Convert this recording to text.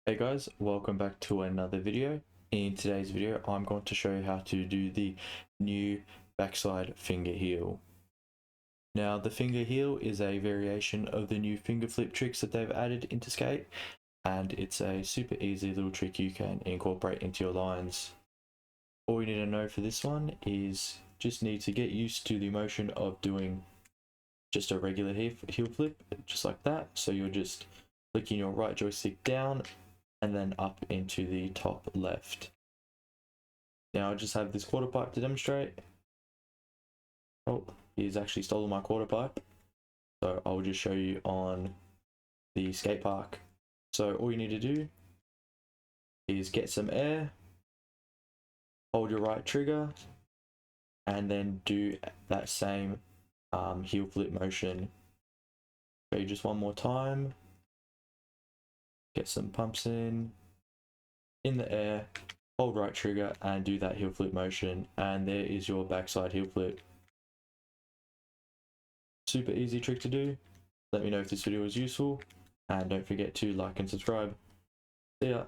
Hey guys, welcome back to another video. In today's video, I'm going to show you how to do the new backside finger heel. Now, the finger heel is a variation of the new finger flip tricks that they've added into skate, and it's a super easy little trick you can incorporate into your lines. All you need to know for this one is just need to get used to the motion of doing just a regular heel flip, just like that. So you're just flicking your right joystick down and then up into the top left. Now I just have this quarter pipe to demonstrate. Oh, he's actually stolen my quarter pipe. So I'll just show you on the skate park. So all you need to do is get some air, hold your right trigger, and then do that same heel flip motion. Show you just one more time. Get some pumps in the air, hold right trigger, and do that heel flip motion. And there is your backside heel flip. Super easy trick to do. Let me know if this video was useful, and don't forget to like and subscribe. See ya.